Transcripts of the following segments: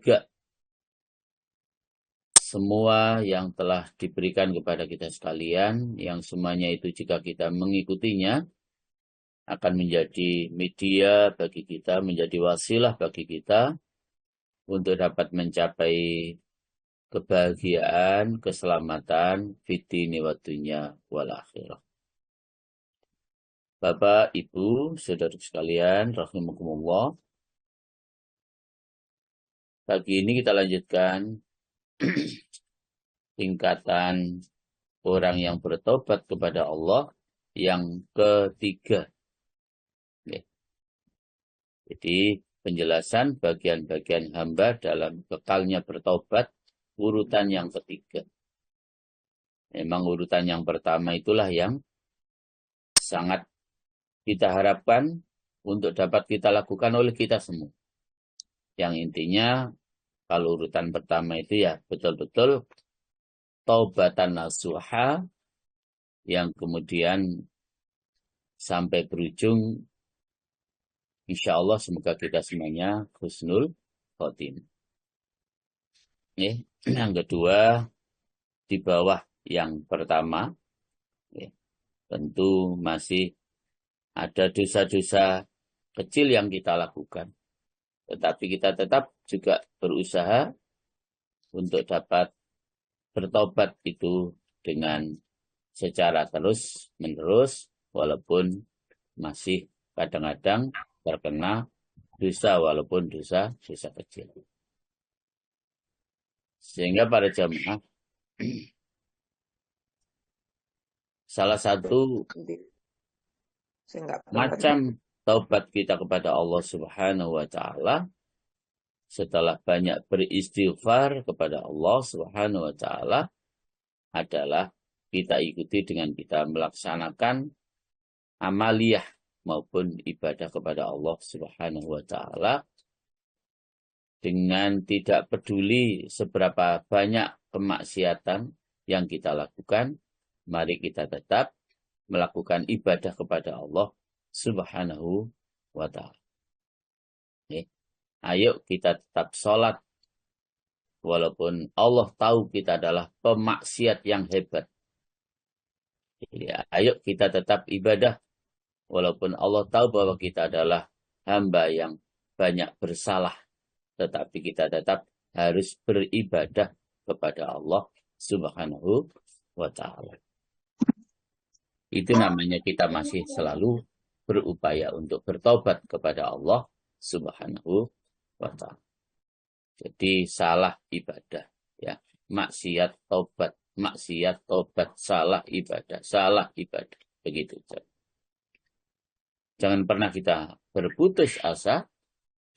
juga semua yang telah diberikan kepada kita sekalian, yang semuanya itu jika kita mengikutinya, akan menjadi media bagi kita, menjadi wasilah bagi kita untuk dapat mencapai kebahagiaan, keselamatan, fitini wa dunya wal akhirah. Bapak, Ibu, saudara sekalian, rahimakumullah. Pagi ini kita lanjutkan tingkatan orang yang bertobat kepada Allah yang ketiga. Jadi penjelasan bagian-bagian hamba dalam kekalnya bertobat, urutan yang ketiga. Memang urutan yang pertama itulah yang sangat kita harapkan untuk dapat kita lakukan oleh kita semua. Yang intinya, kalau urutan pertama itu ya betul-betul taubatan nasuha, yang kemudian sampai berujung, insya Allah semoga kita semuanya husnul khotimah. Yang kedua, di bawah yang pertama, tentu masih ada dosa-dosa kecil yang kita lakukan. Tetapi kita tetap juga berusaha untuk dapat bertobat itu dengan secara terus-menerus, walaupun masih kadang-kadang terkena dosa, walaupun dosa kecil. Sehingga para jamaah, salah satu macam taubat kita kepada Allah Subhanahu wa Ta'ala setelah banyak beristighfar kepada Allah Subhanahu wa Ta'ala adalah kita ikuti dengan kita melaksanakan amaliyah maupun ibadah kepada Allah Subhanahu wa Ta'ala dengan tidak peduli seberapa banyak kemaksiatan yang kita lakukan. Mari kita tetap melakukan ibadah kepada Allah Subhanahu wa Ta'ala. Ayo kita tetap sholat, walaupun Allah tahu kita adalah pemaksiat yang hebat. Jadi, ayo kita tetap ibadah, walaupun Allah tahu bahwa kita adalah hamba yang banyak bersalah. Tetapi kita tetap harus beribadah kepada Allah Subhanahu wa Ta'ala. Itu namanya kita masih selalu berupaya untuk bertobat kepada Allah Subhanahu wa Ta'ala. Jadi salah ibadah, ya. Maksiat tobat, salah ibadah. Begitu. Jangan pernah kita berputus asa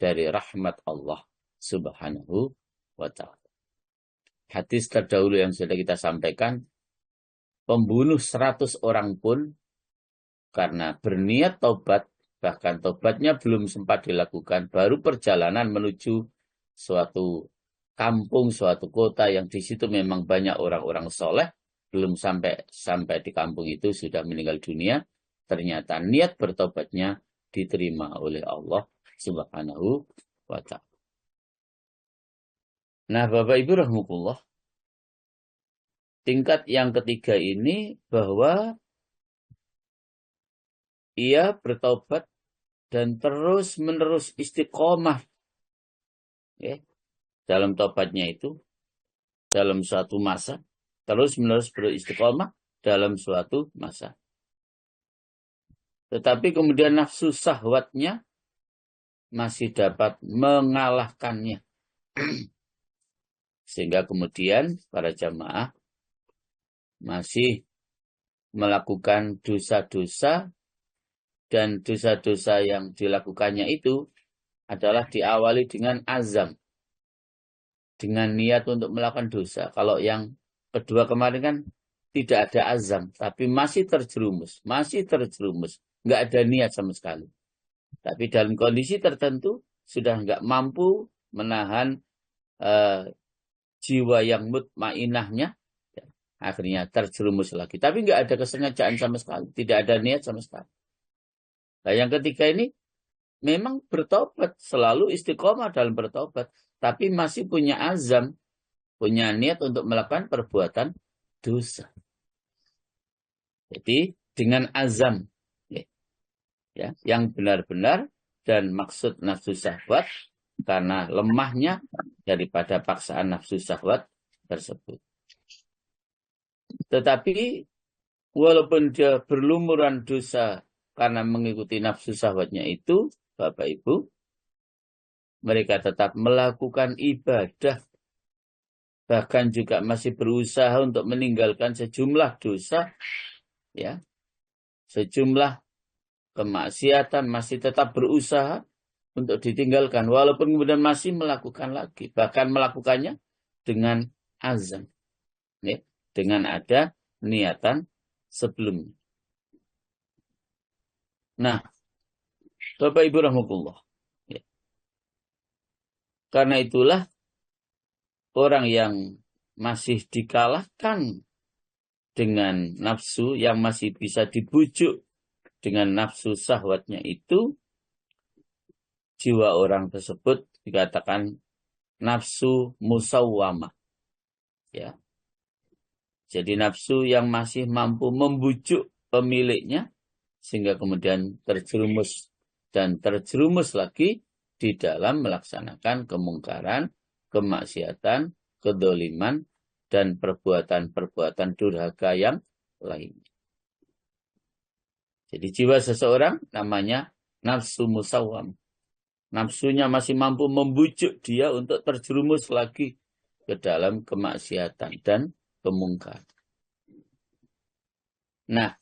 dari rahmat Allah Subhanahu wa Ta'ala. Hadis terdahulu yang sudah kita sampaikan, pembunuh 100 orang pun karena berniat taubat, bahkan taubatnya belum sempat dilakukan, baru perjalanan menuju suatu kampung, suatu kota yang di situ memang banyak orang-orang soleh, belum sampai di kampung itu sudah meninggal dunia, ternyata niat bertobatnya diterima oleh Allah Subhanahu wa Ta'ala. Nah, Bapak Ibu rahmatullah, tingkat yang ketiga ini bahwa ia bertobat dan terus-menerus istiqomah, ya, dalam tobatnya itu, dalam suatu masa, terus-menerus beristiqomah dalam suatu masa. Tetapi kemudian nafsu syahwatnya masih dapat mengalahkannya. Sehingga kemudian para jamaah masih melakukan dosa-dosa, dan dosa-dosa yang dilakukannya itu adalah diawali dengan azam, dengan niat untuk melakukan dosa. Kalau yang kedua kemarin kan tidak ada azam, tapi masih terjerumus, nggak ada niat sama sekali. Tapi dalam kondisi tertentu sudah nggak mampu menahan jiwa yang mutmainahnya, akhirnya terjerumus lagi. Tapi nggak ada kesengajaan sama sekali, tidak ada niat sama sekali. Nah, yang ketiga ini memang bertobat, selalu istiqomah dalam bertobat, tapi masih punya azam, punya niat untuk melakukan perbuatan dosa. Jadi dengan azam ya, yang benar-benar dan maksud nafsu syahwat karena lemahnya daripada paksaan nafsu syahwat tersebut. Tetapi walaupun dia berlumuran dosa karena mengikuti nafsu syahwatnya itu, Bapak Ibu, mereka tetap melakukan ibadah. Bahkan juga masih berusaha untuk meninggalkan sejumlah dosa, ya, sejumlah kemaksiatan masih tetap berusaha untuk ditinggalkan. Walaupun kemudian masih melakukan lagi. Bahkan melakukannya dengan azam. Ya, dengan ada niatan sebelumnya. Nah, Bapak Ibu rahmatullah. Ya. Karena itulah orang yang masih dikalahkan dengan nafsu, yang masih bisa dibujuk dengan nafsu syahwatnya itu, jiwa orang tersebut dikatakan nafsu musawwamah. Ya. Jadi nafsu yang masih mampu membujuk pemiliknya sehingga kemudian terjerumus dan terjerumus lagi di dalam melaksanakan kemungkaran, kemaksiatan, kedoliman, dan perbuatan-perbuatan durhaka yang lainnya. Jadi jiwa seseorang namanya nafsu musawwam. Nafsunya masih mampu membujuk dia untuk terjerumus lagi ke dalam kemaksiatan dan kemungkaran. Nah,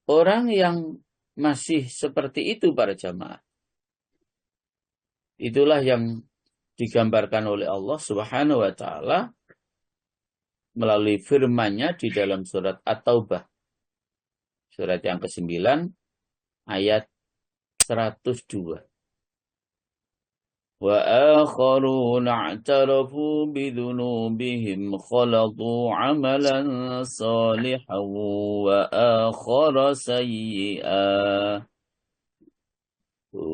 orang yang masih seperti itu para jamaah, itulah yang digambarkan oleh Allah Subhanahu wa taala melalui firman-Nya di dalam surat At-Taubah. Surat yang ke-9 ayat 102. Wa akharuna i'tarafu bidhunubihim khalatu 'amalan salihan wa akhara sayyi'a.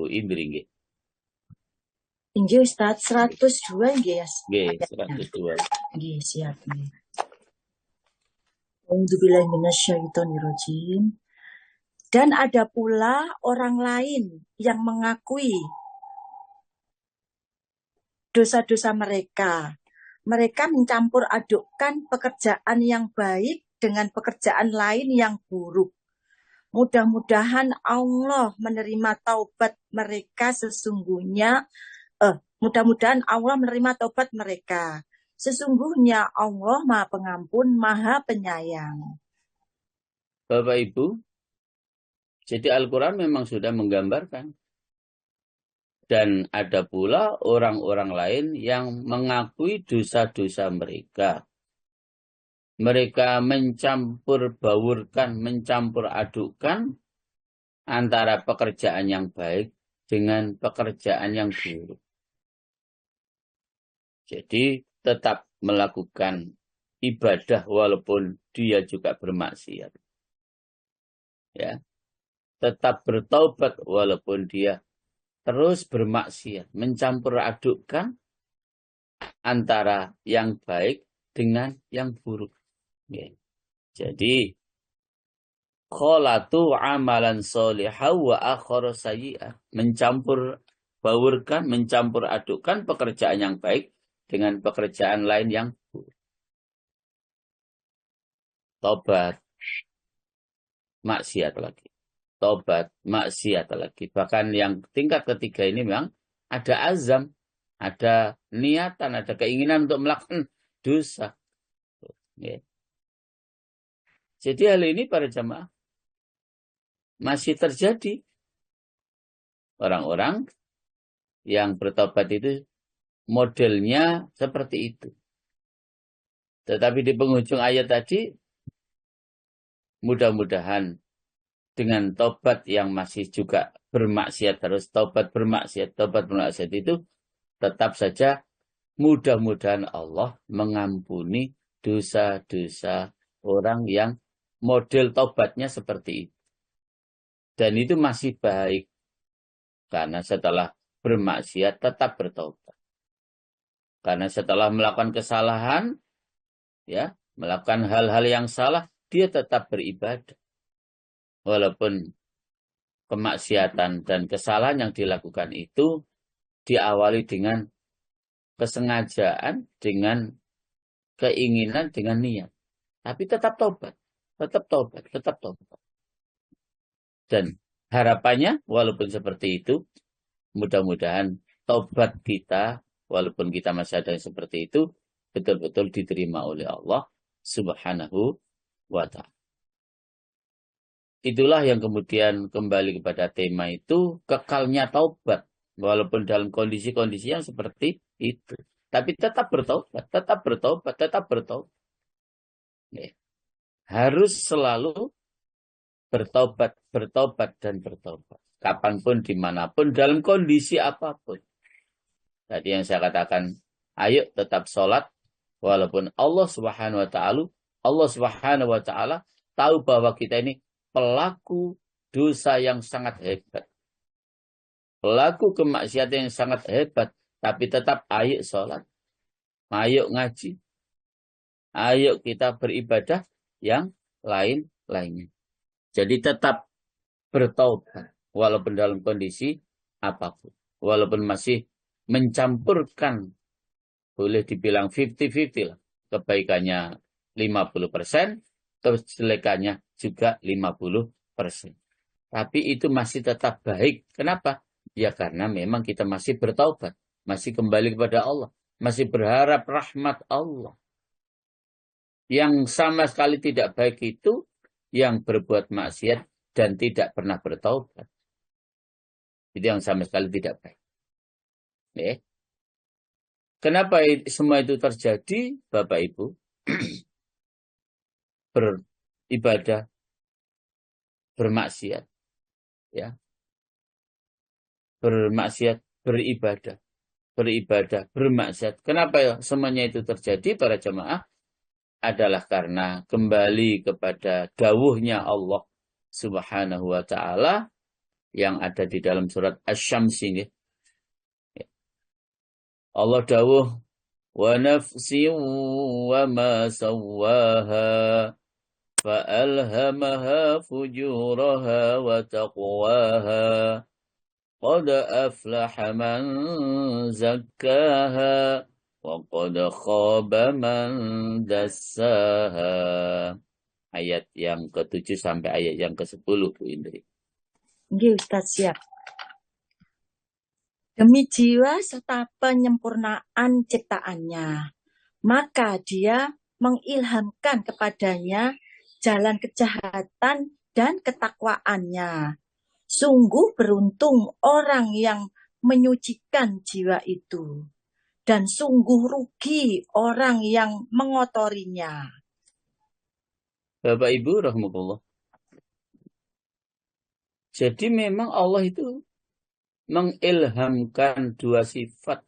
Indri nggih. Inggih Ustaz 102 nggih ya. Nggih, 102. Nggih, siap nggih. A'udzubillahi minasyaitonirrajim. Dan ada pula orang lain yang mengakui dosa-dosa mereka. Mereka mencampur adukkan pekerjaan yang baik dengan pekerjaan lain yang buruk. Mudah-mudahan Allah menerima taubat mereka sesungguhnya. Mudah-mudahan Allah menerima taubat mereka. Sesungguhnya Allah Maha Pengampun, Maha Penyayang. Bapak Ibu, jadi Al-Quran memang sudah menggambarkan. Dan ada pula orang-orang lain yang mengakui dosa-dosa mereka. Mereka mencampur baurkan, mencampur adukkan antara pekerjaan yang baik dengan pekerjaan yang buruk. Jadi tetap melakukan ibadah walaupun dia juga bermaksiat. Ya. Tetap bertaubat walaupun dia terus bermaksiat, mencampur adukkan antara yang baik dengan yang buruk. Ya. Jadi kholatu amalan solihah wa akhara sayyi'ah, mencampur baurkan, mencampur adukkan pekerjaan yang baik dengan pekerjaan lain yang buruk. Tobat, maksiat lagi. Tobat, maksiat lagi. Bahkan yang tingkat ketiga ini memang ada azam, ada niatan, ada keinginan untuk melakukan dosa. Ya. Jadi hal ini para jamaah masih terjadi. Orang-orang yang bertobat itu modelnya seperti itu. Tetapi di penghujung ayat tadi, mudah-mudahan dengan tobat yang masih juga bermaksiat terus, tobat bermaksiat itu tetap saja mudah-mudahan Allah mengampuni dosa-dosa orang yang model tobatnya seperti itu. Dan itu masih baik. Karena setelah bermaksiat tetap bertaubat. Karena setelah melakukan kesalahan, ya, melakukan hal-hal yang salah, dia tetap beribadah. Walaupun kemaksiatan dan kesalahan yang dilakukan itu diawali dengan kesengajaan, dengan keinginan, dengan niat. Tapi tetap taubat, tetap taubat, tetap taubat. Dan harapannya, walaupun seperti itu, mudah-mudahan taubat kita, walaupun kita masih ada yang seperti itu, betul-betul diterima oleh Allah Subhanahu wa Ta'ala. Itulah yang kemudian kembali kepada tema itu, kekalnya taubat. Walaupun dalam kondisi-kondisi yang seperti itu. Tapi tetap bertaubat, tetap bertaubat, tetap bertaubat. Ya. Harus selalu bertaubat, bertaubat, dan bertaubat. Kapanpun, dimanapun, dalam kondisi apapun. Tadi yang saya katakan, ayo tetap sholat. Walaupun Allah Subhanahu wa Ta'ala tahu bahwa kita ini pelaku dosa yang sangat hebat. Pelaku kemaksiatan yang sangat hebat. Tapi tetap ayo sholat. Ayo ngaji. Ayo kita beribadah yang lain-lainnya. Jadi tetap bertaubat. Walaupun dalam kondisi apapun. Walaupun masih mencampurkan. Boleh dibilang 50-50 lah. Kebaikannya 50%. Kejelekannya juga 50%. Tapi itu masih tetap baik. Kenapa? Ya karena memang kita masih bertaubat. Masih kembali kepada Allah. Masih berharap rahmat Allah. Yang sama sekali tidak baik itu yang berbuat maksiat dan tidak pernah bertaubat. Itu yang sama sekali tidak baik. Kenapa semua itu terjadi, Bapak Ibu? Beribadah, bermaksiat. Ya. Bermaksiat, beribadah. Beribadah, bermaksiat. Kenapa semuanya itu terjadi para jemaah? Adalah karena kembali kepada dawuhnya Allah Subhanahu wa Ta'ala yang ada di dalam surat Asy-Syams ini. Allah dawuh, wa nafsin wa ma sawwaha fa alhamaha fujuraha wa taqwaha qad aflaha man zakkaha wa qad khaba man dassaha. Ayat yang ke-7 sampai ayat yang ke-10, Bu Indri. Nggih, Ustaz, siap. Demi jiwa serta penyempurnaan ciptaannya, maka dia mengilhamkan kepadanya jalan kejahatan dan ketakwaannya. Sungguh beruntung orang yang menyucikan jiwa itu, dan sungguh rugi orang yang mengotorinya. Bapak Ibu rahmatullah. Jadi memang Allah itu mengilhamkan dua sifat,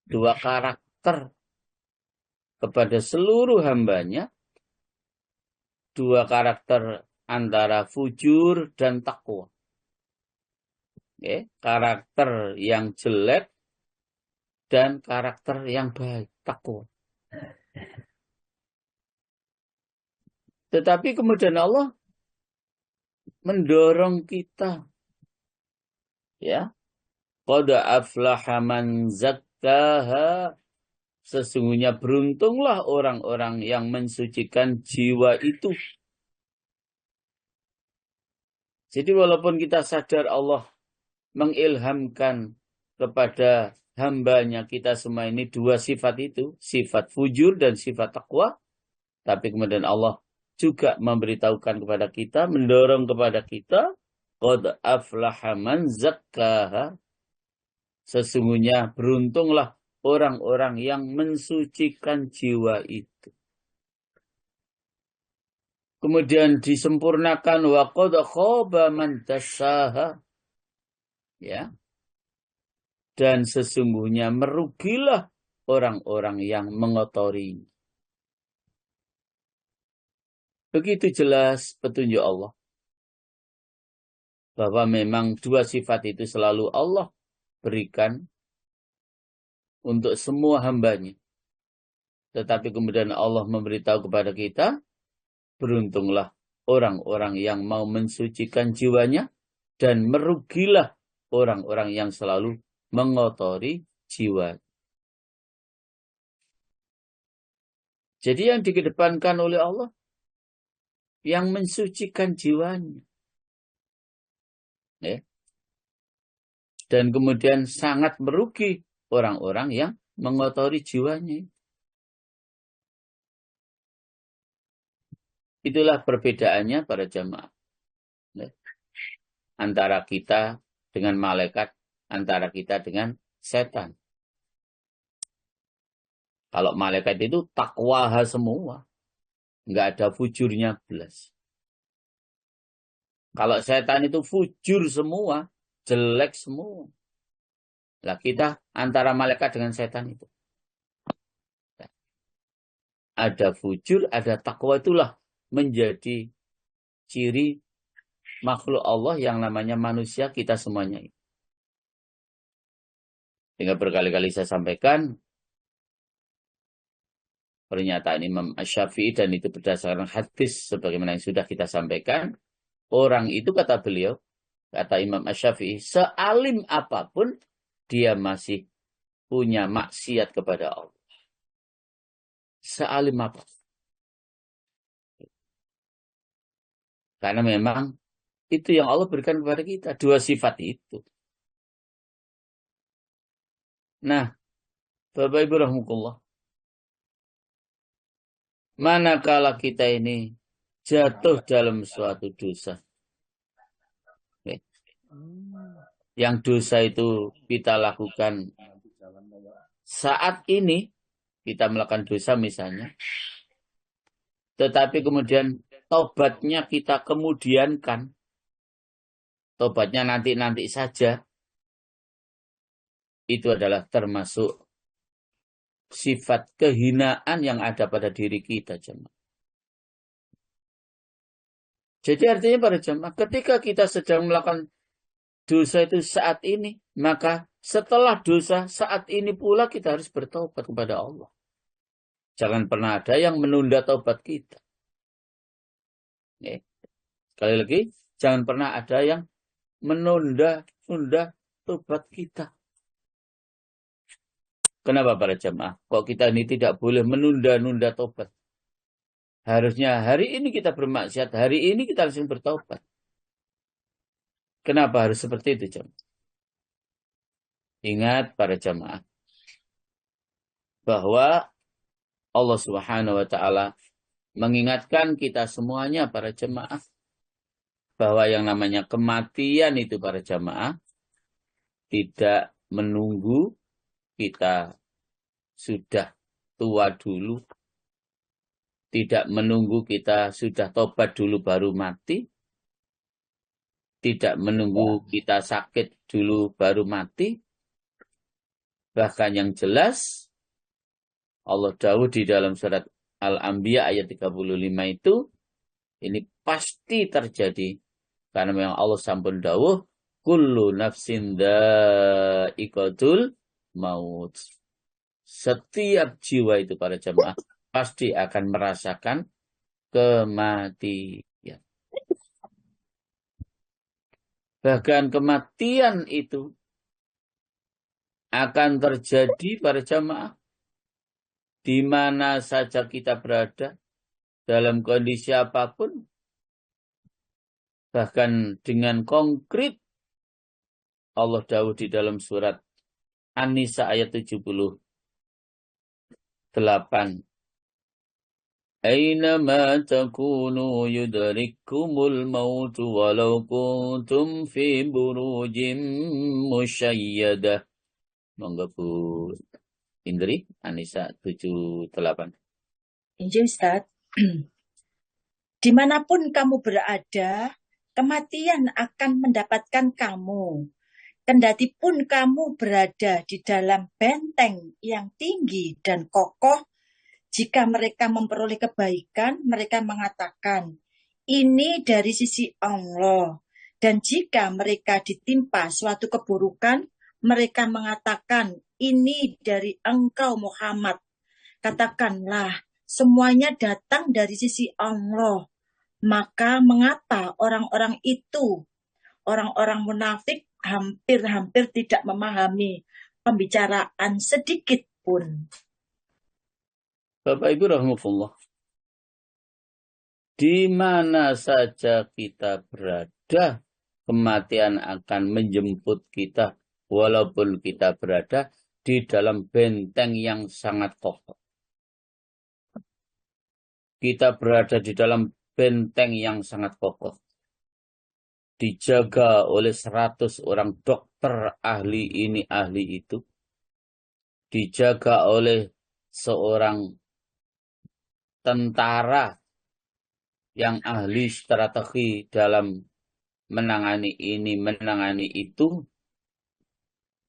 dua karakter kepada seluruh hambanya. Dua karakter antara fujur dan takwa. Karakter yang jelek dan karakter yang baik, takwa. Tetapi kemudian Allah mendorong kita, ya, qad aflaha man zakkaha, sesungguhnya beruntunglah orang-orang yang mensucikan jiwa itu. Jadi walaupun kita sadar Allah mengilhamkan kepada hambanya kita semua ini dua sifat itu, sifat fujur dan sifat takwa, tapi kemudian Allah juga memberitahukan kepada kita, mendorong kepada kita, qad aflaha man zakkaha, sesungguhnya beruntunglah orang-orang yang mensucikan jiwa itu. Kemudian disempurnakan wa qad khaba man dassaha, ya. Dan sesungguhnya merugilah orang-orang yang mengotori. Begitu jelas petunjuk Allah bahwa memang dua sifat itu selalu Allah berikan untuk semua hambanya. Tetapi kemudian Allah memberitahu kepada kita, beruntunglah orang-orang yang mau mensucikan jiwanya, dan merugilah orang-orang yang selalu mengotori jiwa. Jadi yang dikedepankan oleh Allah, yang mensucikan jiwanya. Ya. Dan kemudian sangat merugi orang-orang yang mengotori jiwanya. Itulah perbedaannya para jamaah. Ya. Antara kita dengan malaikat, antara kita dengan setan. Kalau malaikat itu takwaha semua. Nggak ada fujurnya belas. Kalau setan itu fujur semua, jelek semua. Lah kita antara malaikat dengan setan itu. Ada fujur, ada takwa, itulah menjadi ciri makhluk Allah yang namanya manusia, kita semuanya. Sehingga berkali-kali saya sampaikan pernyataan Imam Asy-Syafi'i, dan itu berdasarkan hadis sebagaimana yang sudah kita sampaikan. Orang itu, kata beliau, kata Imam Asy-Syafi'i, sealim apapun dia masih punya maksiat kepada Allah. Sealim apapun. Karena memang itu yang Allah berikan kepada kita, dua sifat itu. Nah, Bapak Ibu rahmatullah, manakala kita ini jatuh dalam suatu dosa, yang dosa itu kita lakukan saat ini, kita melakukan dosa misalnya, tetapi kemudian tobatnya kita kemudiankan, tobatnya nanti-nanti saja, itu adalah termasuk sifat kehinaan yang ada pada diri kita, jemaah. Jadi artinya para jemaah, ketika kita sedang melakukan dosa itu saat ini, maka setelah dosa saat ini pula kita harus bertobat kepada Allah. Jangan pernah ada yang menunda tobat kita. Sekali lagi, jangan pernah ada yang menunda tobat kita. Kenapa para jemaah? Kok kita ini tidak boleh menunda-nunda tobat? Harusnya hari ini kita bermaksiat, hari ini kita langsung bertobat. Kenapa harus seperti itu, jemaah? Ingat para jemaah, bahwa Allah Subhanahu wa Ta'ala mengingatkan kita semuanya para jemaah, bahwa yang namanya kematian itu para jemaah tidak menunggu kita sudah tua dulu, tidak menunggu kita sudah tobat dulu baru mati, tidak menunggu kita sakit dulu baru mati. Bahkan yang jelas Allah dawuh di dalam surat Al-Anbiya ayat 35 itu, ini pasti terjadi. Karena memang Allah sampun dawuh, kullu nafsin dha'iqatul maut. Setiap jiwa itu para jemaah pasti akan merasakan kematian. Bahkan kematian itu akan terjadi para jemaah di mana saja kita berada, dalam kondisi apapun, bahkan dengan konkret. Allah dawuh di dalam surat An-Nisa ayat 78. Aynama takunu yudrikkumul mautu walau kuntum fi burujim musyayyadah. Monggo Bu Indri, An-Nisa 78. Injil Ustaz. Dimanapun kamu berada, kematian akan mendapatkan kamu. Kendati pun kamu berada di dalam benteng yang tinggi dan kokoh, jika mereka memperoleh kebaikan, mereka mengatakan, ini dari sisi Allah. Dan jika mereka ditimpa suatu keburukan, mereka mengatakan, ini dari engkau Muhammad. Katakanlah, semuanya datang dari sisi Allah. Maka mengapa orang-orang itu, orang-orang munafik, hampir-hampir tidak memahami pembicaraan sedikit pun? Bapak Ibu rahimahullah, di mana saja kita berada, kematian akan menjemput kita, walaupun kita berada di dalam benteng yang sangat kokoh. Kita berada di dalam benteng yang sangat kokoh. Dijaga oleh 100 orang dokter ahli ini, ahli itu. Dijaga oleh seorang tentara yang ahli strategi dalam menangani ini, menangani itu.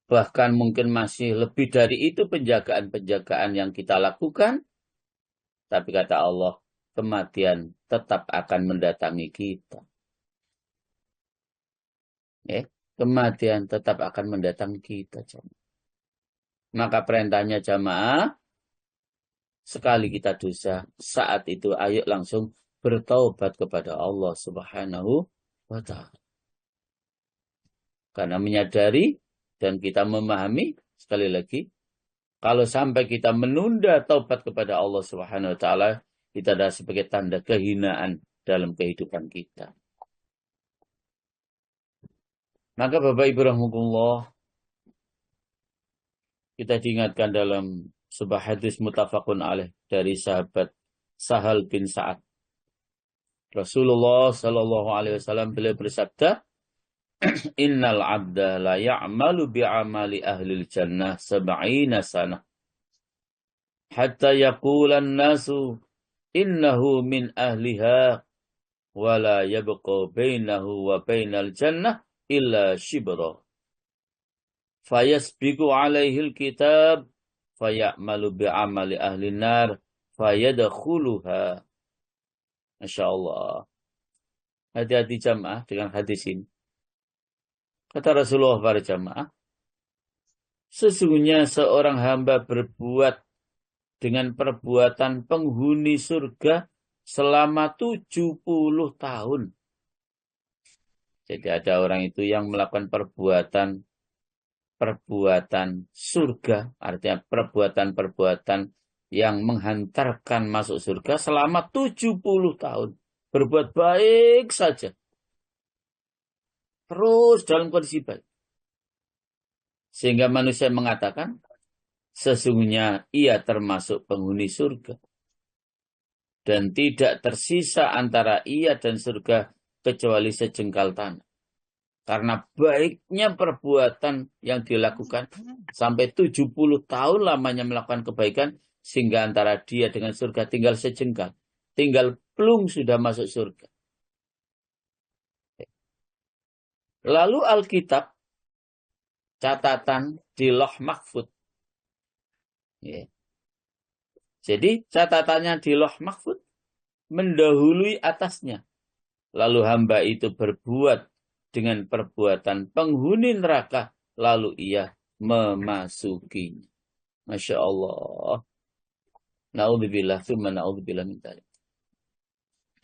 Bahkan mungkin masih lebih dari itu penjagaan-penjagaan yang kita lakukan. Tapi kata Allah, kematian tetap akan mendatangi kita. Kematian tetap akan mendatangi kita. Maka perintahnya jamaah, sekali kita dosa, saat itu ayo langsung bertaubat kepada Allah Subhanahu wa Ta'ala. Karena menyadari dan kita memahami, sekali lagi, kalau sampai kita menunda taubat kepada Allah Subhanahu wa Ta'ala, itu adalah sebagai tanda kehinaan dalam kehidupan kita. Maka Bapak Ibu rahimahullah, kita diingatkan dalam sebuah hadis muttafaqun alaih dari sahabat Sahal bin Sa'ad. Rasulullah sallallahu alaihi wasallam beliau bersabda, Innal abda la ya'malu bi'amali ahlil jannah 70 sanah. Hatta yaqulan nasu innahu min ahliha wa la yabqa bainahu wa bainal jannah illa shibra. Fayasbiqu alaihil kitab fayamalu bi'amali ahli nar fayadkhuluha. Masya Allah. Hati-hati jamaah dengan hadis ini. Kata Rasulullah pada jamaah, sesungguhnya seorang hamba berbuat dengan perbuatan penghuni surga selama 70 tahun. Jadi ada orang itu yang melakukan perbuatan surga, artinya perbuatan-perbuatan yang menghantarkan masuk surga selama 70 tahun. Berbuat baik saja. Terus dalam kondisi baik. Sehingga manusia mengatakan, sesungguhnya ia termasuk penghuni surga. Dan tidak tersisa antara ia dan surga kecuali sejengkal tanah. Karena baiknya perbuatan yang dilakukan sampai 70 tahun lamanya melakukan kebaikan, sehingga antara dia dengan surga tinggal sejengkal. Tinggal plung sudah masuk surga. Lalu Alkitab, catatan di Loh Mahfud. Jadi catatannya di Loh Mahfud mendahului atasnya. Lalu hamba itu berbuat dengan perbuatan penghuni neraka, lalu ia memasukinya. Masya Allah. Na'udzubillah, tsumma na'udzubillah min dzalik.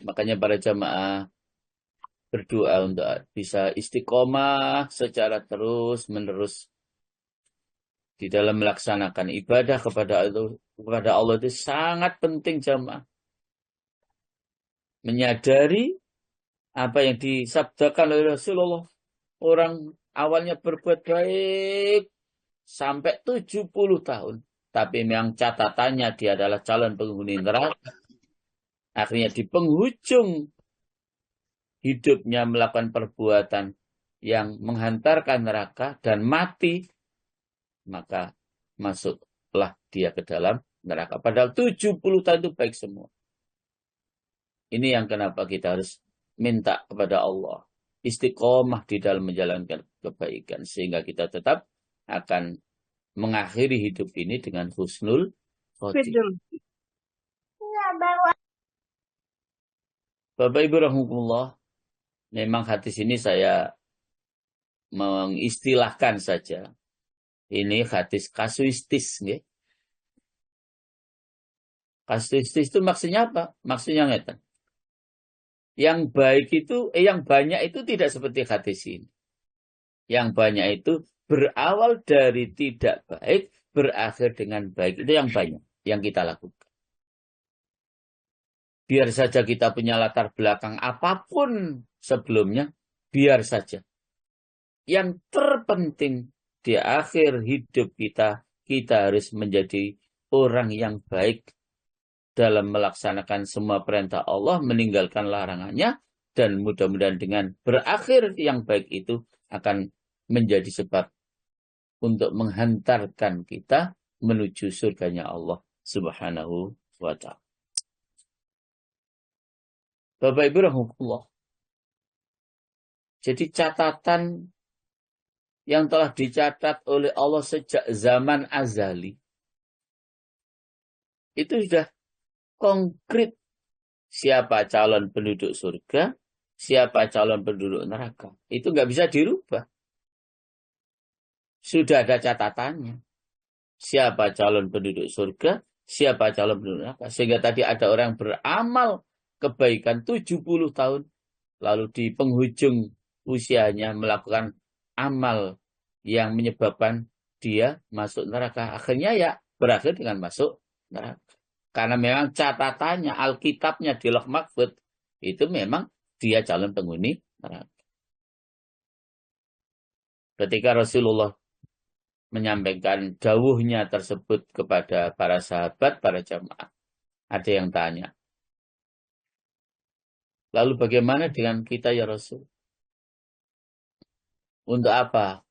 Makanya para jamaah berdoa untuk bisa istiqomah secara terus-menerus di dalam melaksanakan ibadah kepada Allah itu sangat penting jamaah. Menyadari apa yang disabdakan oleh Rasulullah. Orang awalnya berbuat baik sampai 70 tahun. Tapi memang catatannya dia adalah calon penghuni neraka. Akhirnya di penghujung hidupnya melakukan perbuatan yang menghantarkan neraka dan mati, maka masuklah dia ke dalam neraka. Padahal 70 tahun itu baik semua. Ini yang kenapa kita harus minta kepada Allah istiqomah di dalam menjalankan kebaikan, sehingga kita tetap akan mengakhiri hidup ini dengan husnul khotimah. Bapak Ibu rahimahullah, memang hadis ini saya mengistilahkan saja. Ini hadis kasuistis, nggih. Kasuistis itu maksudnya apa? Maksudnya ngeten. Yang baik itu, yang banyak itu tidak seperti hadis ini. Yang banyak itu berawal dari tidak baik, berakhir dengan baik. Itu yang banyak yang kita lakukan. Biar saja kita punya latar belakang apapun sebelumnya, biar saja. Yang terpenting di akhir hidup kita harus menjadi orang yang baik dalam melaksanakan semua perintah Allah, meninggalkan larangannya, dan mudah-mudahan dengan berakhir yang baik itu akan menjadi sebab untuk menghantarkan kita menuju surganya Allah Subhanahu wa ta'ala. Bapak Ibu rahimahullah. Jadi catatan yang telah dicatat oleh Allah sejak zaman azali itu sudah konkret siapa calon penduduk surga, siapa calon penduduk neraka. Itu nggak bisa dirubah. Sudah ada catatannya. Siapa calon penduduk surga, siapa calon penduduk neraka. Sehingga tadi ada orang beramal kebaikan 70 tahun. Lalu di penghujung usianya melakukan amal yang menyebabkan dia masuk neraka. Akhirnya ya berakhir dengan masuk neraka. Karena memang catatannya, Alkitabnya di Lauh Mahfuz, itu memang dia calon penghuni neraka. Ketika Rasulullah menyampaikan dawuhnya tersebut kepada para sahabat, para jamaah, ada yang tanya, lalu bagaimana dengan kita ya Rasul? Untuk apa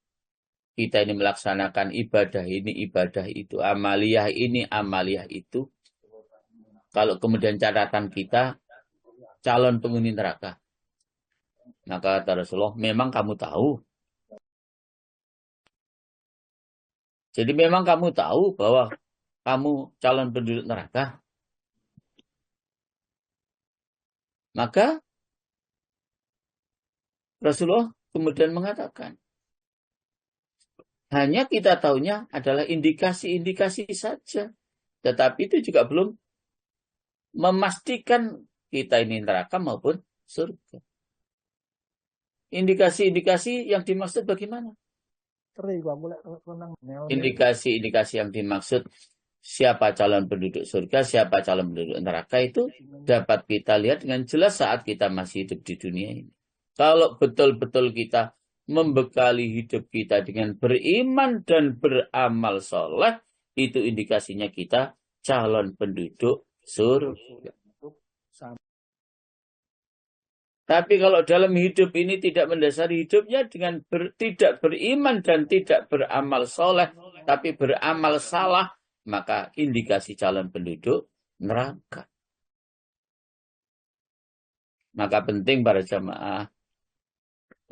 kita ini melaksanakan ibadah ini, ibadah itu, amaliyah ini, amaliyah itu, kalau kemudian catatan kita calon penghuni neraka? Maka kata Rasulullah, memang kamu tahu. Jadi memang kamu tahu bahwa kamu calon penduduk neraka. Maka Rasulullah kemudian mengatakan, hanya kita tahunya adalah indikasi-indikasi saja. Tetapi itu juga belum memastikan kita ini neraka maupun surga. Indikasi-indikasi yang dimaksud bagaimana? Indikasi-indikasi yang dimaksud siapa calon penduduk surga, siapa calon penduduk neraka itu dapat kita lihat dengan jelas saat kita masih hidup di dunia ini. Kalau betul-betul kita membekali hidup kita dengan beriman dan beramal soleh, itu indikasinya kita calon penduduk surga. Tapi kalau dalam hidup ini tidak mendasari hidupnya dengan tidak beriman dan tidak beramal soleh, tapi beramal salah, maka indikasi calon penduduk neraka. Maka penting para jamaah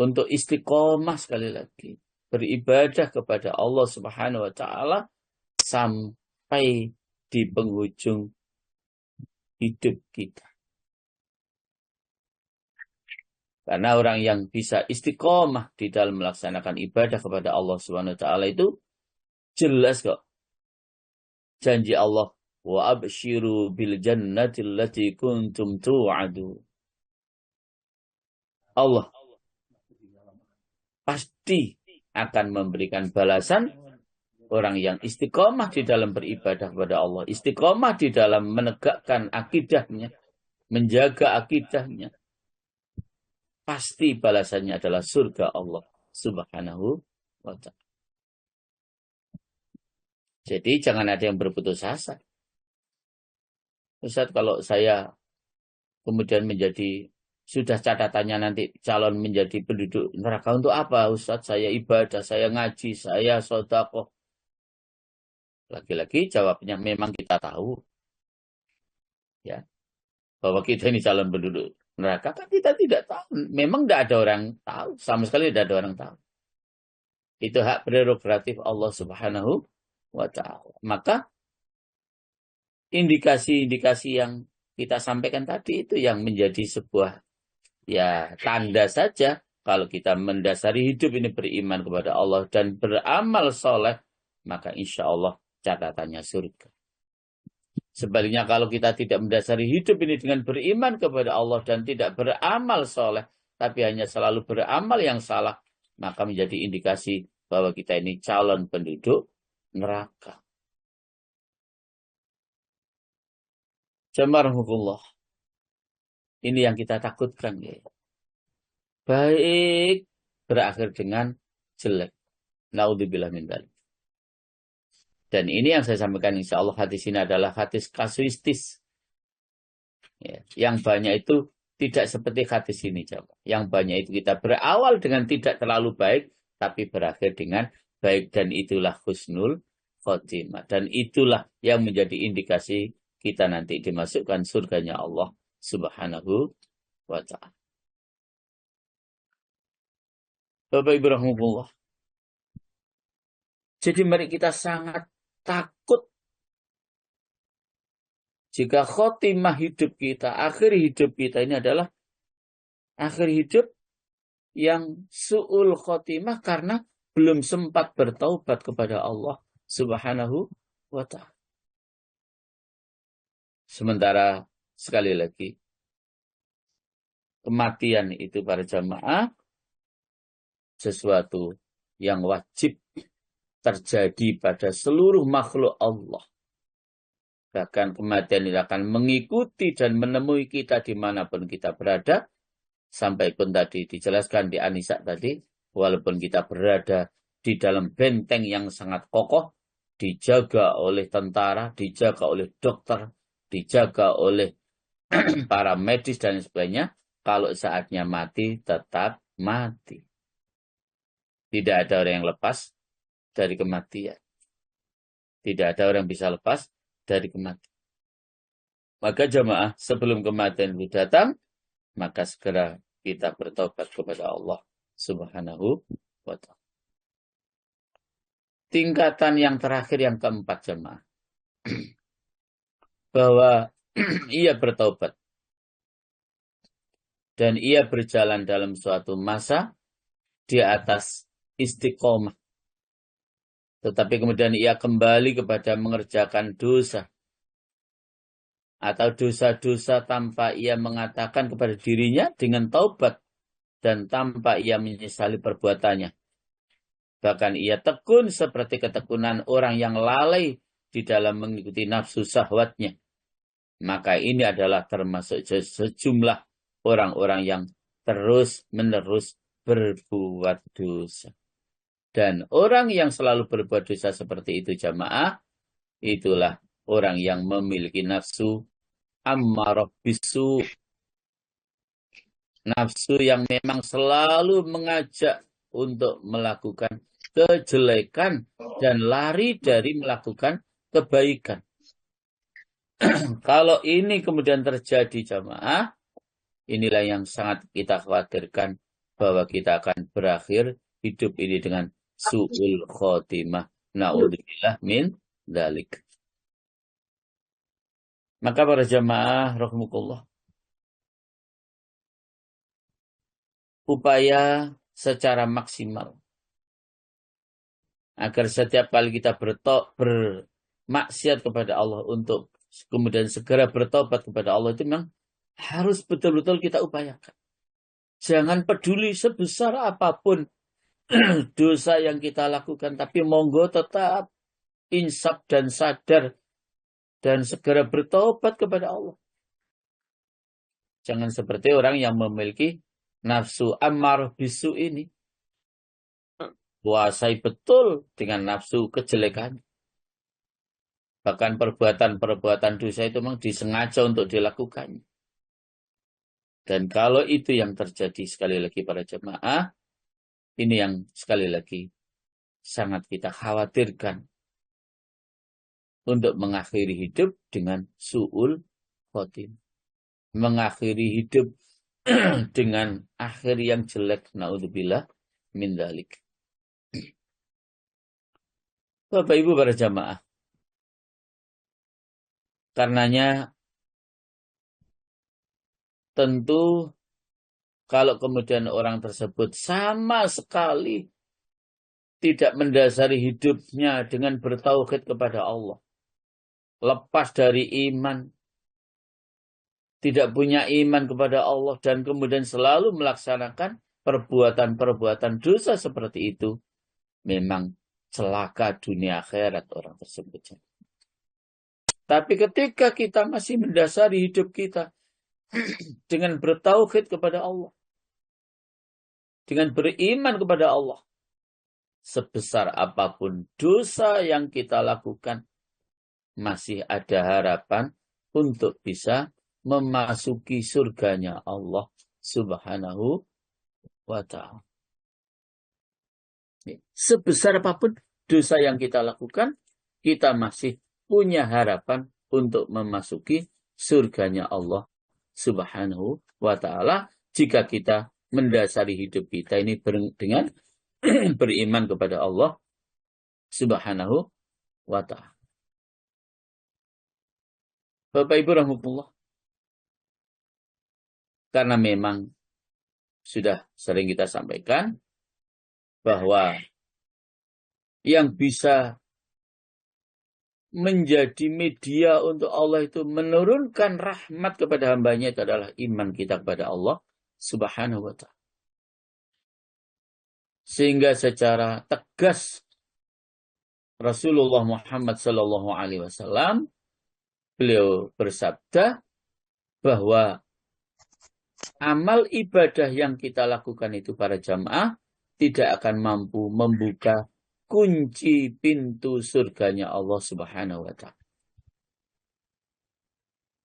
untuk istiqomah sekali lagi, beribadah kepada Allah Subhanahu wa ta'ala sampai di penghujung hidup kita. Karena orang yang bisa istiqomah di dalam melaksanakan ibadah kepada Allah Subhanahu wa ta'ala itu jelas kok. Janji Allah, wa abshiru bil jannati allati kuntum tu'adu. Allah pasti akan memberikan balasan orang yang istiqomah di dalam beribadah kepada Allah, istiqomah di dalam menegakkan akidahnya, menjaga akidahnya. Pasti balasannya adalah surga Allah Subhanahu wa ta'ala. Jadi jangan ada yang berputus asa. Ustaz, kalau saya kemudian menjadi, sudah catatannya nanti calon menjadi penduduk neraka, untuk apa Ustaz? Saya ibadah, saya ngaji, saya sedekah. Lagi-lagi jawabnya memang kita tahu. Ya. Bahwa kita ini calon penduduk neraka, kan kita tidak tahu. Memang tidak ada orang tahu. Sama sekali tidak ada orang tahu. Itu hak prerogatif Allah Subhanahu wa ta'ala. Maka indikasi-indikasi yang kita sampaikan tadi itu yang menjadi sebuah ya tanda saja kalau kita mendasari hidup ini beriman kepada Allah dan beramal soleh, maka insya Allah catatannya surga. Sebaliknya kalau kita tidak mendasari hidup ini dengan beriman kepada Allah dan tidak beramal soleh, tapi hanya selalu beramal yang salah, maka menjadi indikasi bahwa kita ini calon penduduk neraka. Jamarahumullah. Ini yang kita takutkan. Ya. Baik berakhir dengan jelek. Naudzubillah min dzalik. Dan ini yang saya sampaikan, insya Allah hadis ini adalah hadis kasuistis. Ya, yang banyak itu tidak seperti hadis ini. Yang banyak itu kita berawal dengan tidak terlalu baik, tapi berakhir dengan baik. Dan itulah husnul khotimah. Dan itulah yang menjadi indikasi kita nanti dimasukkan surganya Allah Subhanahu wa ta'ala. Bapak Ibu rahimahullah. Jadi mari kita sangat takut jika khotimah hidup kita, akhir hidup kita ini adalah akhir hidup yang su'ul khotimah karena belum sempat bertaubat kepada Allah Subhanahu wa ta'ala. Sementara sekali lagi, kematian itu para jamaah sesuatu yang wajib terjadi pada seluruh makhluk Allah. Bahkan kematian ini akan mengikuti dan menemui kita dimanapun kita berada. Sampai pun tadi dijelaskan di An-Nisa tadi, walaupun kita berada di dalam benteng yang sangat kokoh, dijaga oleh tentara, dijaga oleh dokter, dijaga oleh para medis dan sebagainya, kalau saatnya mati, tetap mati. Tidak ada orang yang lepas dari kematian. Tidak ada orang yang bisa lepas dari kematian. Maka jamaah, sebelum kematian itu datang, maka segera kita bertobat kepada Allah Subhanahu wa ta'ala. Tingkatan yang terakhir, yang keempat jamaah. Bahwa ia bertobat. Dan ia berjalan dalam suatu masa di atas istiqomah. Tetapi kemudian ia kembali kepada mengerjakan dosa. Atau dosa-dosa tanpa ia mengatakan kepada dirinya dengan taubat. Dan tanpa ia menyesali perbuatannya. Bahkan ia tekun seperti ketekunan orang yang lalai di dalam mengikuti nafsu syahwatnya. Maka ini adalah termasuk sejumlah orang-orang yang terus-menerus berbuat dosa. Dan orang yang selalu berbuat dosa seperti itu jamaah, itulah orang yang memiliki nafsu ammarah bisu. Nafsu yang memang selalu mengajak untuk melakukan kejelekan dan lari dari melakukan kebaikan. Kalau ini kemudian terjadi jamaah, inilah yang sangat kita khawatirkan bahwa kita akan berakhir hidup ini dengan su'ul khotimah. Na'udzubillah min dzalik. Maka para jamaah rahimakumullah, upaya secara maksimal agar setiap kali kita bermaksiat kepada Allah untuk kemudian segera bertobat kepada Allah, itu memang harus betul-betul kita upayakan. Jangan peduli sebesar apapun dosa yang kita lakukan, tapi monggo tetap insaf dan sadar dan segera bertobat kepada Allah. Jangan seperti orang yang memiliki nafsu ammarah bisu ini. Kuasai betul dengan nafsu kejelekan. Bahkan perbuatan-perbuatan dosa itu memang disengaja untuk dilakukan. Dan kalau itu yang terjadi, sekali lagi para jemaah, ini yang sekali lagi sangat kita khawatirkan untuk mengakhiri hidup dengan su'ul khotimah. Mengakhiri hidup dengan akhir yang jelek, naudzubillah min dzalik. Bapak Ibu para jamaah, karenanya tentu kalau kemudian orang tersebut sama sekali tidak mendasari hidupnya dengan bertauhid kepada Allah, lepas dari iman, tidak punya iman kepada Allah, dan kemudian selalu melaksanakan perbuatan-perbuatan dosa seperti itu, memang celaka dunia akhirat orang tersebut. Tapi ketika kita masih mendasari hidup kita dengan bertauhid kepada Allah, dengan beriman kepada Allah, sebesar apapun dosa yang kita lakukan, masih ada harapan untuk bisa memasuki surganya Allah Subhanahu wa ta'ala. Sebesar apapun dosa yang kita lakukan, kita masih punya harapan untuk memasuki surganya Allah Subhanahu wa ta'ala jika kita mendasari hidup kita ini dengan beriman kepada Allah Subhanahu wa ta'ala. Bapak Ibu rahmatullah, karena memang sudah sering kita sampaikan bahwa yang bisa menjadi media untuk Allah itu menurunkan rahmat kepada hambanya itu adalah iman kita kepada Allah Subhanahu wa ta'ala. Sehingga secara tegas Rasulullah Muhammad sallallahu alaihi wasallam beliau bersabda bahwa amal ibadah yang kita lakukan itu para jamaah tidak akan mampu membuka kunci pintu surganya Allah Subhanahu wa ta'ala.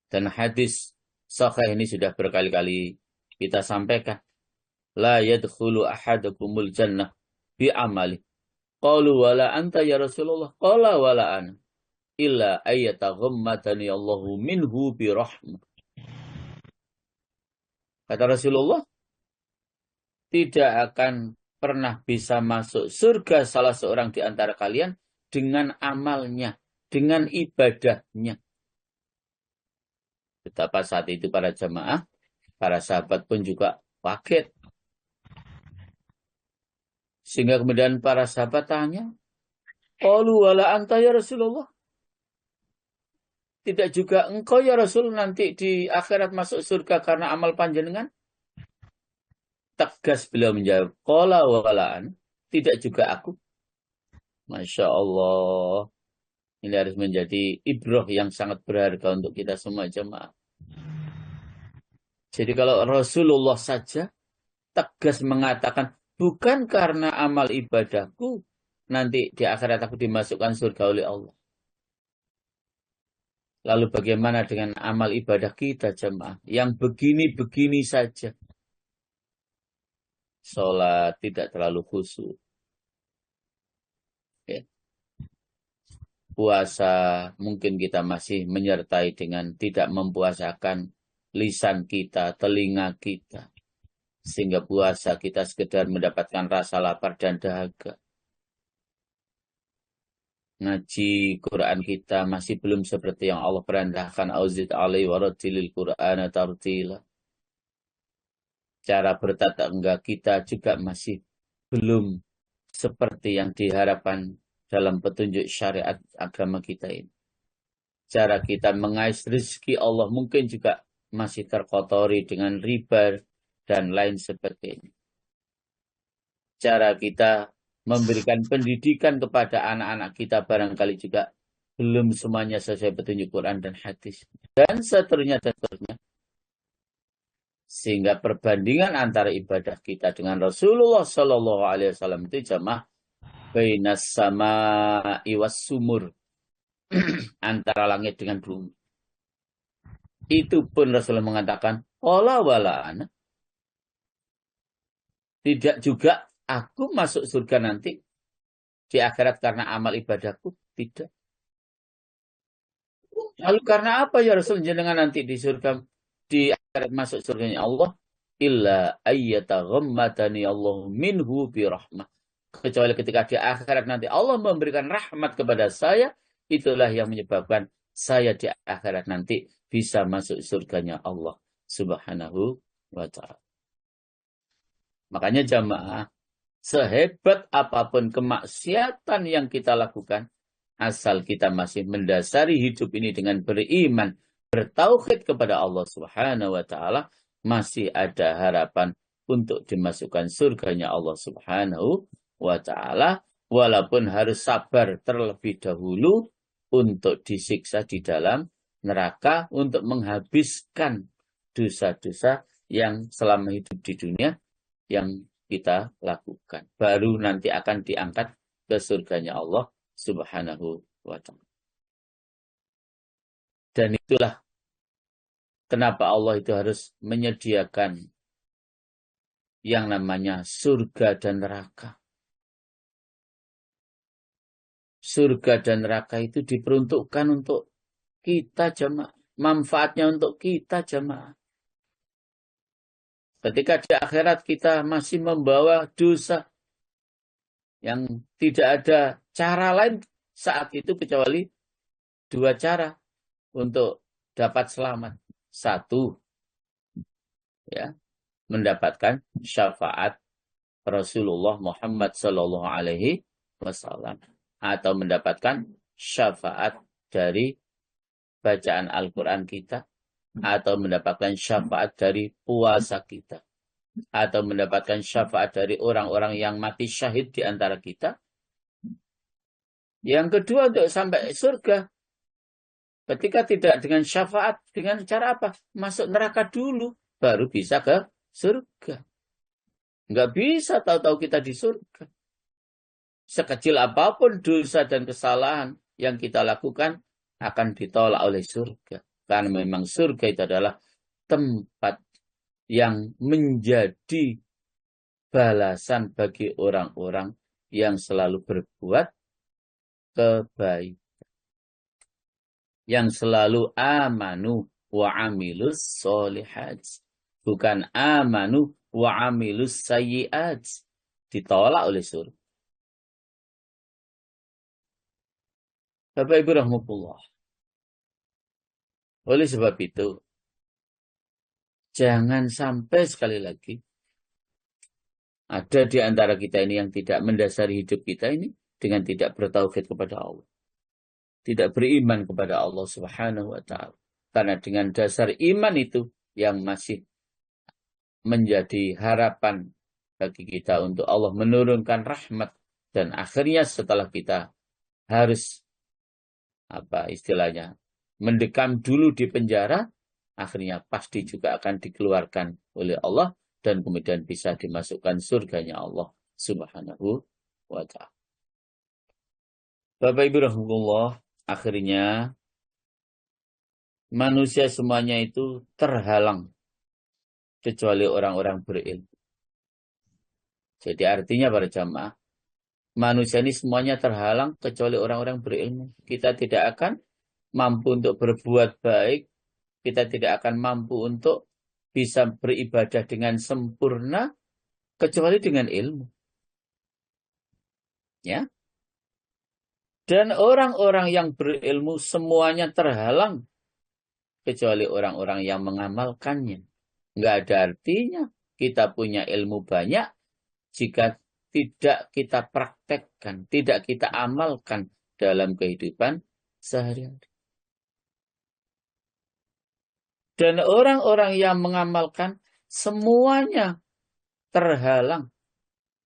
Dan hadis sahih ini sudah berkali-kali kita sampaikan. La yadkhulu ahadakumul jannah bi amali. Qalu wala anta ya Rasulullah. Qala wala ana. Illa ayyataghammatani Allahu minhu bi rahmah. Kata Rasulullah, tidak akan pernah bisa masuk surga salah seorang di antara kalian dengan amalnya, dengan ibadahnya. Betapa saat itu para jamaah, para sahabat pun juga kaget. Sehingga kemudian para sahabat tanya, qalu wala anta ya Rasulullah. Tidak juga engkau ya Rasul nanti di akhirat masuk surga karena amal panjenengan? Tegas beliau menjawab, qala walaan, tidak juga aku. Masya Allah. Ini harus menjadi ibrah yang sangat berharga untuk kita semua jemaah. Jadi kalau Rasulullah saja tegas mengatakan, bukan karena amal ibadahku, nanti di akhirat aku dimasukkan surga oleh Allah. Lalu bagaimana dengan amal ibadah kita jemaah? Yang begini-begini saja. Sholat tidak terlalu khusyuk. Ya. Puasa mungkin kita masih menyertai dengan tidak mempuasakan lisan kita, telinga kita. Sehingga puasa kita sekedar mendapatkan rasa lapar dan dahaga. Ngaji Quran kita masih belum seperti yang Allah perintahkan. Auzid alaihi warattilil Qur'ana tartila. Cara bertatap enggak kita juga masih belum seperti yang diharapkan dalam petunjuk syariat agama kita ini. Cara kita mengais rezeki Allah mungkin juga masih terkotori dengan riba dan lain seperti ini. Cara kita memberikan pendidikan kepada anak-anak kita barangkali juga belum semuanya sesuai petunjuk Quran dan hadis. Dan seterusnya dan seterusnya. Sehingga perbandingan antara ibadah kita dengan Rasulullah Sallallahu Alaihi Wasallam itu jamaah bainas sama'i was sumur. Antara langit dengan bumi. Itu pun Rasulullah mengatakan, qala wala ana. Tidak juga aku masuk surga nanti di akhirat karena amal ibadahku. Tidak. Lalu karena apa ya Rasul jenengan nanti di surga, di akhirat masuk surganya Allah? Illa ayyataghammatani Allah minhu bi rahmah. Kecuali ketika di akhirat nanti Allah memberikan rahmat kepada saya, itulah yang menyebabkan saya di akhirat nanti bisa masuk surganya Allah Subhanahu wa ta'ala. Makanya jamaah, Sehebat apapun kemaksiatan yang kita lakukan, asal kita masih mendasari hidup ini dengan beriman, bertauhid kepada Allah Subhanahu wa taala, masih ada harapan untuk dimasukkan surganya Allah Subhanahu wa taala, walaupun harus sabar terlebih dahulu untuk disiksa di dalam neraka, untuk menghabiskan dosa-dosa yang selama hidup di dunia yang kita lakukan. Baru nanti akan diangkat ke surganya Allah Subhanahu wa ta'ala. Dan itulah kenapa Allah itu harus menyediakan yang namanya surga dan neraka. Surga dan neraka itu diperuntukkan untuk kita jamaah. Manfaatnya untuk kita jamaah. Ketika di akhirat kita masih membawa dosa yang tidak ada cara lain saat itu kecuali dua cara untuk dapat selamat. Satu, ya, mendapatkan syafaat Rasulullah Muhammad Sallallahu Alaihi Wasallam, atau mendapatkan syafaat dari bacaan Al-Quran kita, atau mendapatkan syafaat dari puasa kita, atau mendapatkan syafaat dari orang-orang yang mati syahid di antara kita. Yang kedua, untuk sampai surga, ketika tidak dengan syafaat, dengan cara apa? Masuk neraka dulu, baru bisa ke surga. Nggak bisa tahu-tahu kita di surga. Sekecil apapun dosa dan kesalahan yang kita lakukan akan ditolak oleh surga. Karena memang surga itu adalah tempat yang menjadi balasan bagi orang-orang yang selalu berbuat kebaikan. Yang selalu amanu wa amilus solihat. Bukan amanu wa amilus sayyiat. Ditolak oleh surga. Bapak Ibu rahmatullah. Oleh sebab itu, jangan sampai sekali lagi ada di antara kita ini yang tidak mendasari hidup kita ini dengan tidak bertauhid kepada Allah. Tidak beriman kepada Allah Subhanahu wa ta'ala. Karena dengan dasar iman itu yang masih menjadi harapan bagi kita untuk Allah menurunkan rahmat. Dan akhirnya setelah kita harus, mendekam dulu di penjara, akhirnya pasti juga akan dikeluarkan oleh Allah dan kemudian bisa dimasukkan surganya Allah Subhanahu wa ta'ala. Bapak Ibu rahmatullah, akhirnya manusia semuanya itu terhalang kecuali orang-orang berilmu. Jadi artinya para jamaah, manusia ini semuanya terhalang kecuali orang-orang berilmu. Kita tidak akan mampu untuk berbuat baik, kita tidak akan mampu untuk bisa beribadah dengan sempurna kecuali dengan ilmu. Ya. Dan orang-orang yang berilmu semuanya terhalang kecuali orang-orang yang mengamalkannya. Nggak ada artinya kita punya ilmu banyak jika tidak kita praktekkan, tidak kita amalkan dalam kehidupan sehari-hari. Dan orang-orang yang mengamalkan semuanya terhalang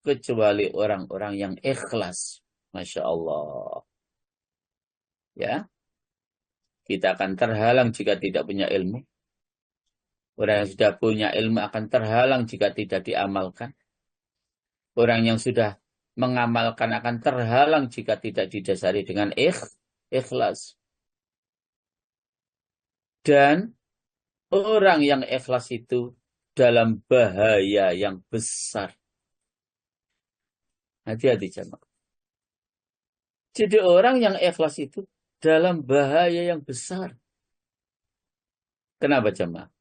kecuali orang-orang yang ikhlas. Masya Allah. Ya, kita akan terhalang jika tidak punya ilmu. Orang yang sudah punya ilmu akan terhalang jika tidak diamalkan. Orang yang sudah mengamalkan akan terhalang jika tidak didasari dengan ikhlas. Dan orang yang ikhlas itu dalam bahaya yang besar. Hati-hati jamaah. Jadi orang yang ikhlas itu dalam bahaya yang besar. Kenapa jamaah?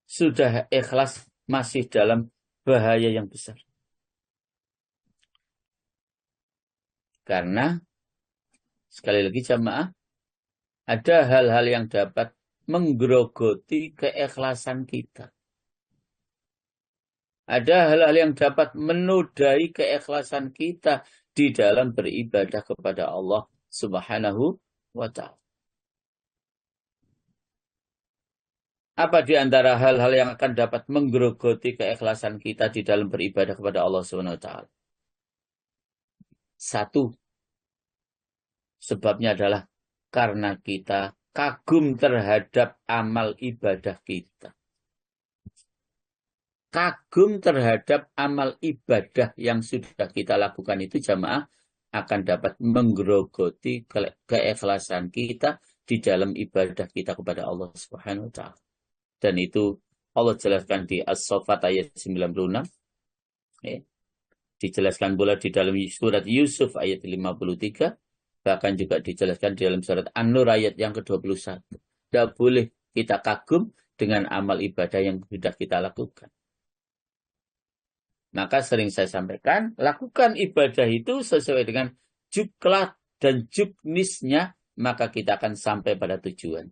Sudah ikhlas masih dalam bahaya yang besar. Karena sekali lagi jamaah, ada hal-hal yang dapat menggerogoti keikhlasan kita. Ada hal-hal yang dapat menodai keikhlasan kita di dalam beribadah kepada Allah Subhanahu wa Ta'ala. Apa di antara hal-hal yang akan dapat menggerogoti keikhlasan kita di dalam beribadah kepada Allah Subhanahu wa Ta'ala? Satu, sebabnya adalah karena kita kagum terhadap amal ibadah kita. Kagum terhadap amal ibadah yang sudah kita lakukan itu jamaah akan dapat menggerogoti keikhlasan kita di dalam ibadah kita kepada Allah Subhanahu wa Ta'ala. Dan itu Allah jelaskan di As-Saffat ayat 96. Ya. Dijelaskan pula di dalam surat Yusuf ayat 53. Bahkan juga dijelaskan di dalam surat An-Nur ayat yang ke-21. Tidak boleh kita kagum dengan amal ibadah yang sudah kita lakukan. Maka sering saya sampaikan, lakukan ibadah itu sesuai dengan juklat dan juknisnya, maka kita akan sampai pada tujuan.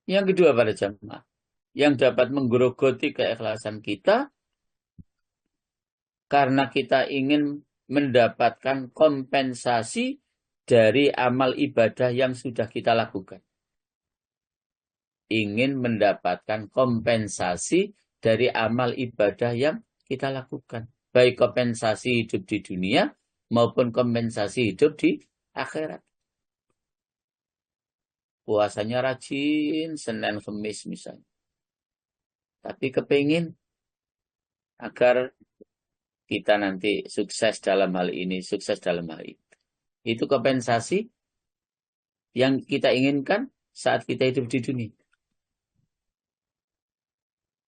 Yang kedua pada jamaah, yang dapat menggerogoti keikhlasan kita, karena kita ingin mendapatkan kompensasi dari amal ibadah yang sudah kita lakukan. Ingin mendapatkan kompensasi dari amal ibadah yang kita lakukan. Baik kompensasi hidup di dunia maupun kompensasi hidup di akhirat. Puasanya rajin, Senin, Kemis misalnya. Tapi kepingin agar kita nanti sukses dalam hal ini, sukses dalam hal itu. Itu kompensasi yang kita inginkan saat kita hidup di dunia.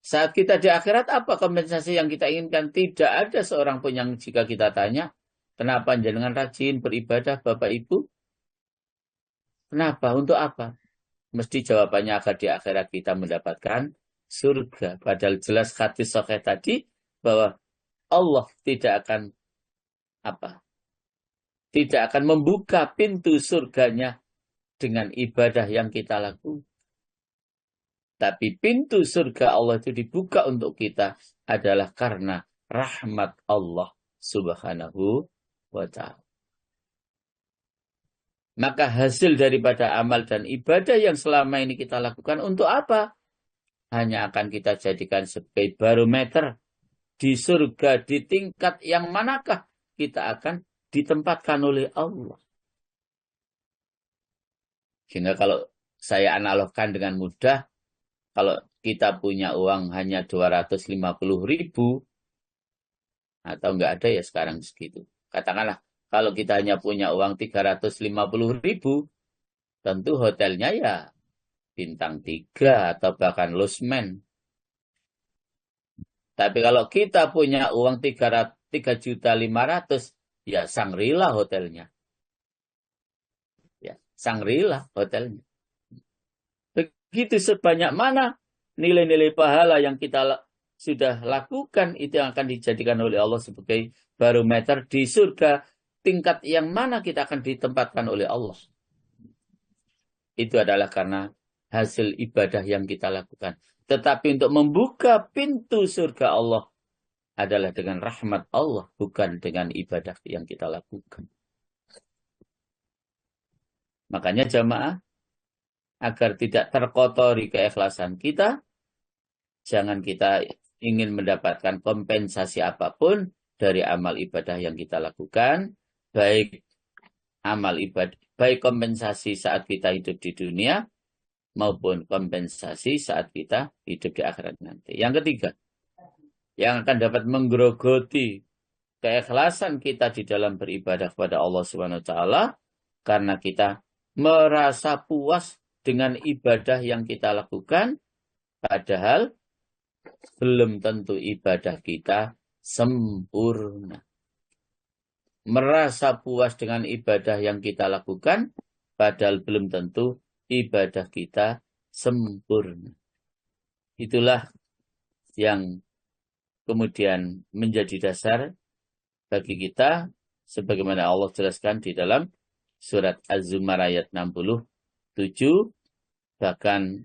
Saat kita di akhirat, apa kompensasi yang kita inginkan? Tidak ada seorang pun yang jika kita tanya, kenapa jenengan rajin beribadah Bapak Ibu? Kenapa? Untuk apa? Mesti jawabannya agar di akhirat kita mendapatkan surga. Padahal jelas hadis sahih tadi bahwa Allah tidak akan tidak akan membuka pintu surganya dengan ibadah yang kita lakukan. Tapi pintu surga Allah itu dibuka untuk kita adalah karena rahmat Allah Subhanahu wa Ta'ala. Maka hasil daripada amal dan ibadah yang selama ini kita lakukan untuk apa? Hanya akan kita jadikan sebagai barometer di surga, di tingkat yang manakah kita akan ditempatkan oleh Allah. Sehingga kalau saya analogkan dengan mudah, kalau kita punya uang hanya 250.000, atau enggak ada ya sekarang segitu. Katakanlah, kalau kita hanya punya uang 350.000, tentu hotelnya ya bintang 3 atau bahkan losmen. Tapi kalau kita punya uang 3.500.000, ya Shangri-La hotelnya. Ya, Shangri-La hotelnya. Begitu sebanyak mana nilai-nilai pahala yang kita sudah lakukan, itu yang akan dijadikan oleh Allah sebagai barometer di surga, tingkat yang mana kita akan ditempatkan oleh Allah. Itu adalah karena hasil ibadah yang kita lakukan. Tetapi untuk membuka pintu surga Allah adalah dengan rahmat Allah, bukan dengan ibadah yang kita lakukan. Makanya jamaah, agar tidak terkotori keikhlasan kita, jangan kita ingin mendapatkan kompensasi apapun dari amal ibadah yang kita lakukan, baik amal ibadah, baik kompensasi saat kita hidup di dunia, maupun kompensasi saat kita hidup di akhirat nanti. Yang ketiga, yang akan dapat menggerogoti keikhlasan kita di dalam beribadah kepada Allah Subhanahu wa Ta'ala, karena kita merasa puas dengan ibadah yang kita lakukan, padahal belum tentu ibadah kita sempurna. Merasa puas dengan ibadah yang kita lakukan, padahal belum tentu ibadah kita sempurna. Itulah yang kemudian menjadi dasar bagi kita, sebagaimana Allah jelaskan di dalam surat Az-Zumar ayat 67, bahkan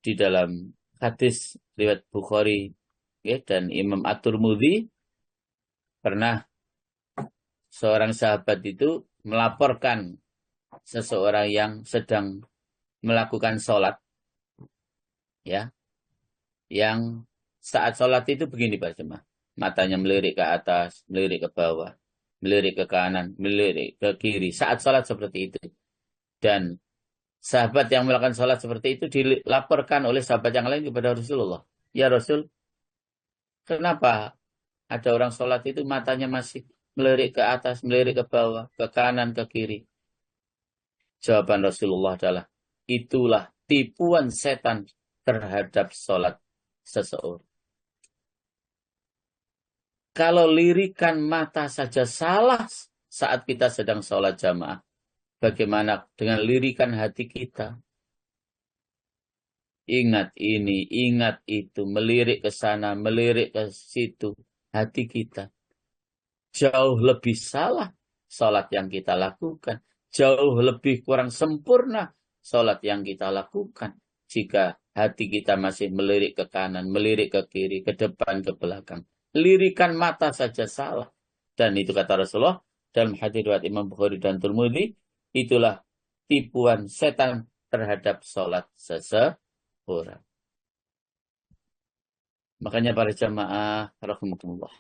di dalam hadis riwayat Bukhari ya, dan Imam At-Tirmidzi, pernah seorang sahabat itu melaporkan seseorang yang sedang melakukan sholat, ya, yang saat sholat itu begini Pak Jemaah, matanya melirik ke atas, melirik ke bawah, melirik ke kanan, melirik ke kiri, saat sholat seperti itu. Dan sahabat yang melakukan sholat seperti itu dilaporkan oleh sahabat yang lain kepada Rasulullah. Ya Rasul, kenapa ada orang sholat itu matanya masih melirik ke atas, melirik ke bawah, ke kanan, ke kiri? Jawaban Rasulullah adalah, itulah tipuan setan terhadap sholat seseorang. Kalau lirikan mata saja salah saat kita sedang sholat jamaah, bagaimana dengan lirikan hati kita? Ingat ini, ingat itu, melirik ke sana, melirik ke situ, hati kita. Jauh lebih salah sholat yang kita lakukan. Jauh lebih kurang sempurna sholat yang kita lakukan. Jika hati kita masih melirik ke kanan, melirik ke kiri, ke depan, ke belakang. Lirikan mata saja salah. Dan itu kata Rasulullah dalam hadis riwayat Imam Bukhari dan Tirmidzi, itulah tipuan setan terhadap sholat seseorang. Makanya para jamaah rahimakumullah,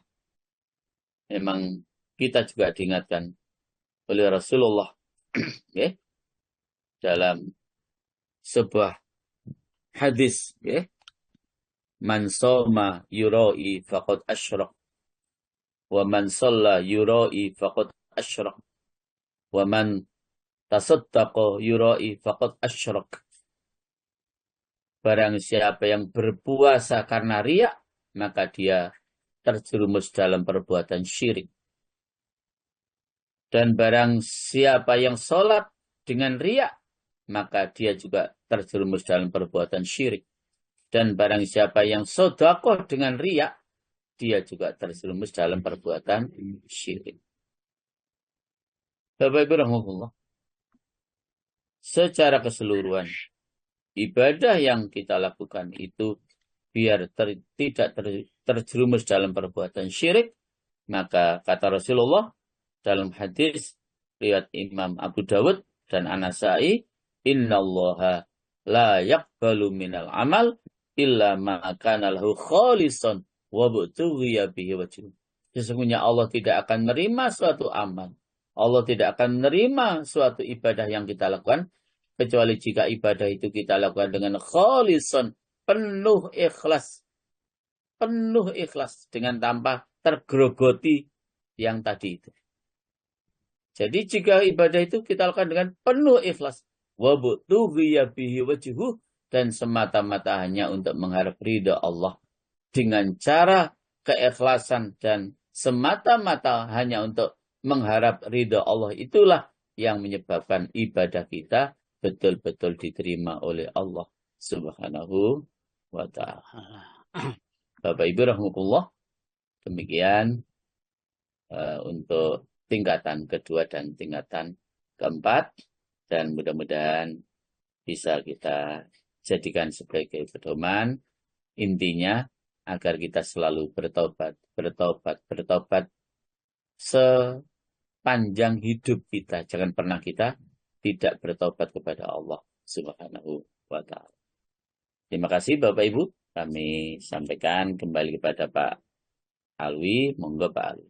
memang kita juga diingatkan oleh Rasulullah ya, dalam sebuah hadis ya, man shoma yura'i faqad asyrak, wa man shalla yura'i faqad asyrak, wa man tasaddaqa yura'i faqad asyrak. Barang siapa yang berpuasa karena riya, maka dia terjerumus dalam perbuatan syirik. Dan barang siapa yang sholat dengan riya, maka dia juga terjerumus dalam perbuatan syirik. Dan barang siapa yang sedekah dengan riya, dia juga terjerumus dalam perbuatan syirik. Bapak Ibu rahimahullah, secara keseluruhan, ibadah yang kita lakukan itu biar tidak terjerumus dalam perbuatan syirik, maka kata Rasulullah dalam hadis riwayat Imam Abu Dawud dan An-Nasa'i, innallaha la yaqbalu minal amal illa ma kana lahu khalisan wa butughiya bihi wajhu. Sesungguhnya Allah tidak akan menerima suatu amal, Allah tidak akan menerima suatu ibadah yang kita lakukan kecuali jika ibadah itu kita lakukan dengan khalisan, penuh ikhlas dengan tanpa tergerogoti yang tadi itu. Jadi jika ibadah itu kita lakukan dengan penuh ikhlas, dan semata-mata hanya untuk mengharap ridha Allah, dengan cara keikhlasan dan semata-mata hanya untuk mengharap ridha Allah, itulah yang menyebabkan ibadah kita betul-betul diterima oleh Allah Subhanahu wa ta'ala. Bapak Ibu rahmatullah, demikian untuk tingkatan kedua dan tingkatan keempat, dan mudah-mudahan bisa kita jadikan sebagai pedoman. Intinya agar kita selalu bertobat sepanjang hidup kita. Jangan pernah kita tidak bertobat kepada Allah Subhanahu wa ta'ala. Terima kasih Bapak Ibu. Kami sampaikan kembali kepada Pak Alwi. Monggo Pak Alwi.